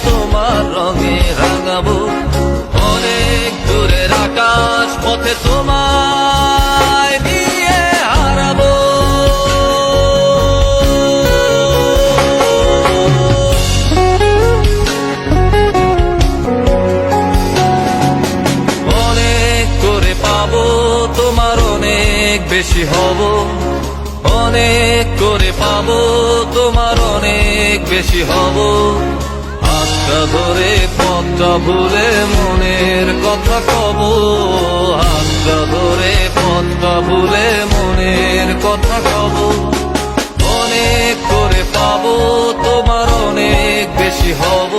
তোমার রঙে রাঙাবো। অনেক দূরের আকাশ পথে তোমায় নিয়ে হারাবো। অনেক করে পাবো তোমার অনেক বেশি হব। অনেক করে পাবো তোমার অনেক বেশি হব। হাতটা ধরে পথটা ভুলে মনের কথা কব। হাতটা ধরে পথটা ভুলে মনের কথা কব। অনেক করে পাবো তোমার অনেক বেশি হব।